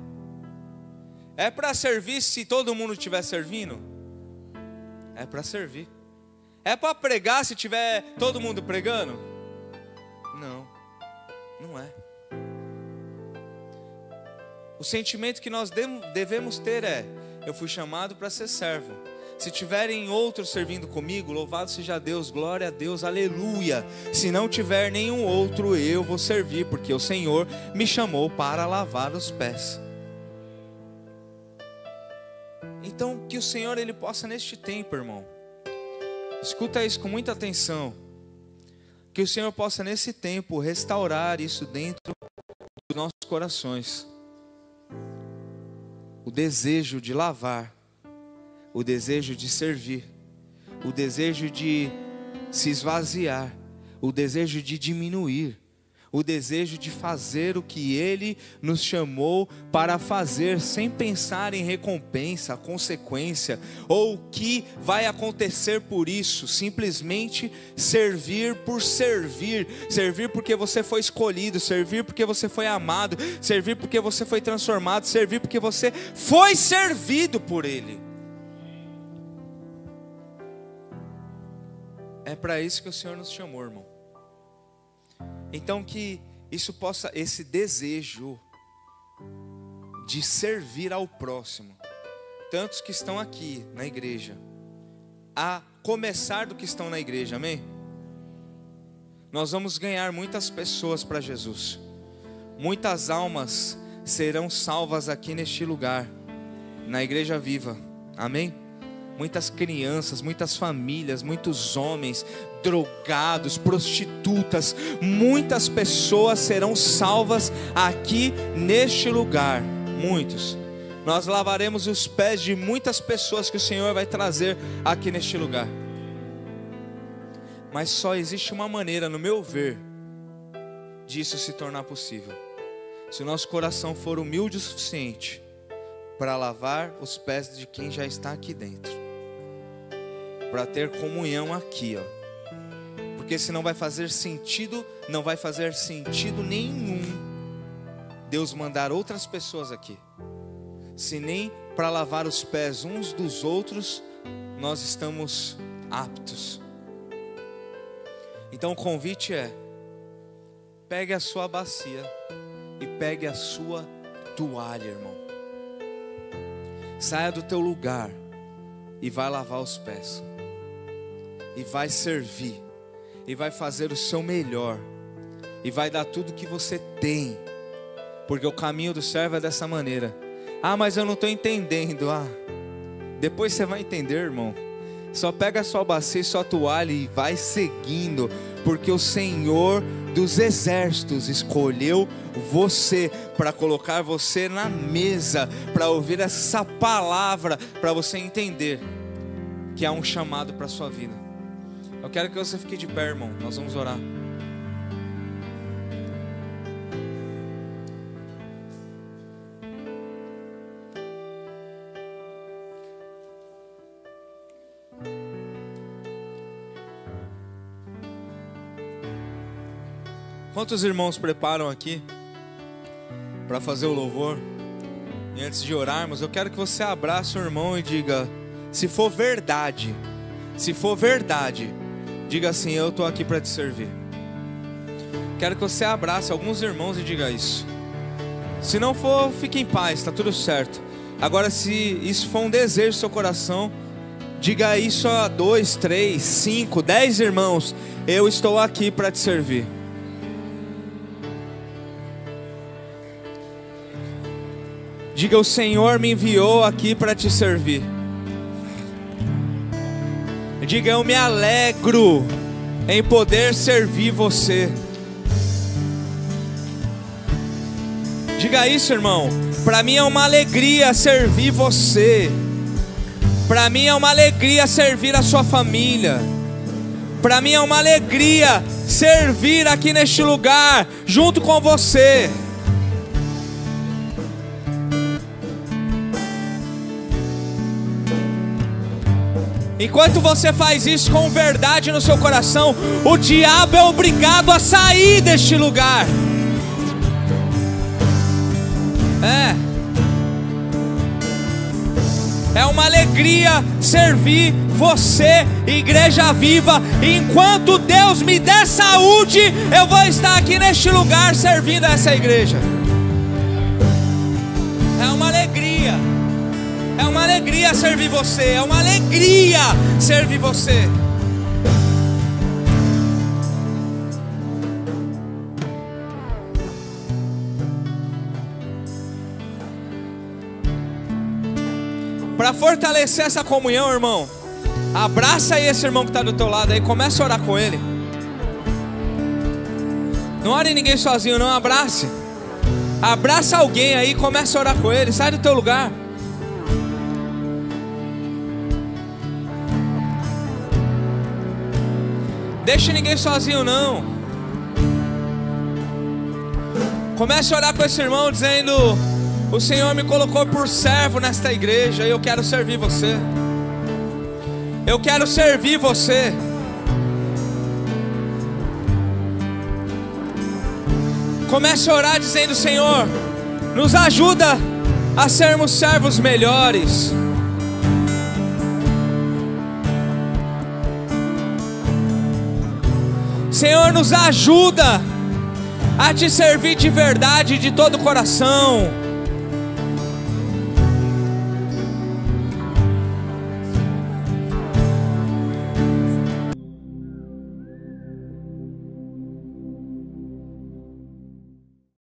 Speaker 1: É para servir se todo mundo estiver servindo? É para servir. É para pregar se tiver todo mundo pregando? Não, não é. O sentimento que nós devemos ter é: eu fui chamado para ser servo. Se tiverem outros servindo comigo, louvado seja Deus, glória a Deus, aleluia. Se não tiver nenhum outro, eu vou servir, porque o Senhor me chamou para lavar os pés. Então, que o Senhor, Ele possa neste tempo, irmão, escuta isso com muita atenção, que o Senhor possa nesse tempo restaurar isso dentro dos nossos corações. O desejo de lavar, o desejo de servir, o desejo de se esvaziar, o desejo de diminuir, o desejo de fazer o que Ele nos chamou para fazer, sem pensar em recompensa, consequência, ou o que vai acontecer por isso. Simplesmente servir por servir, servir porque você foi escolhido, servir porque você foi amado, servir porque você foi transformado, servir porque você foi servido por Ele. É para isso que o Senhor nos chamou, irmão. Então que isso possa, esse desejo de servir ao próximo, tantos que estão aqui na igreja, a começar do que estão na igreja, amém? Nós vamos ganhar muitas pessoas para Jesus, muitas almas serão salvas aqui neste lugar, na Igreja Viva, amém? Muitas crianças, muitas famílias, muitos homens drogados, prostitutas, muitas pessoas serão salvas aqui neste lugar, muitos. Nós lavaremos os pés de muitas pessoas que o Senhor vai trazer aqui neste lugar. Mas só existe uma maneira, no meu ver, disso se tornar possível: se o nosso coração for humilde o suficiente para lavar os pés de quem já está aqui dentro, para ter comunhão aqui, ó. Porque senão vai fazer sentido, não vai fazer sentido nenhum Deus mandar outras pessoas aqui, se nem para lavar os pés uns dos outros nós estamos aptos. Então o convite é: pegue a sua bacia e pegue a sua toalha, irmão. Saia do teu lugar e vai lavar os pés, e vai servir, e vai fazer o seu melhor, e vai dar tudo que você tem, porque o caminho do servo é dessa maneira. Ah, mas eu não estou entendendo. Ah, depois você vai entender, irmão. Só pega a sua bacia e sua toalha e vai seguindo, porque o Senhor dos exércitos escolheu você para colocar você na mesa, para ouvir essa palavra, para você entender que há um chamado para a sua vida. Eu quero que você fique de pé, irmão. Nós vamos orar. Quantos irmãos preparam aqui para fazer o louvor? E antes de orarmos, eu quero que você abrace o irmão e diga: se for verdade, diga assim: eu estou aqui para te servir. Quero que você abrace alguns irmãos e diga isso. Se não for, fique em paz, está tudo certo. Agora, se isso for um desejo do seu coração, diga isso a 2, 3, 5, 10 irmãos: eu estou aqui para te servir. Diga: o Senhor me enviou aqui para te servir. Diga: eu me alegro em poder servir você. Diga isso, irmão. Para mim é uma alegria servir você. Para mim é uma alegria servir a sua família. Para mim é uma alegria servir aqui neste lugar junto com você. Enquanto você faz isso com verdade no seu coração, o diabo é obrigado a sair deste lugar. É uma alegria servir você, Igreja Viva. Enquanto Deus me der saúde, eu vou estar aqui neste lugar servindo essa igreja. É uma alegria. É uma alegria servir você. É uma alegria servir você. Para fortalecer essa comunhão, irmão, abraça aí esse irmão que está do teu lado aí. Começa a orar com ele. Não ore ninguém sozinho não, abrace. Abraça alguém aí, começa a orar com ele. Sai do teu lugar. Deixa ninguém sozinho não. Comece a orar com esse irmão dizendo: o Senhor me colocou por servo nesta igreja e eu quero servir você. Eu quero servir você. Comece a orar dizendo: Senhor, nos ajuda a sermos servos melhores. Senhor, nos ajuda a te servir de verdade, de todo o coração.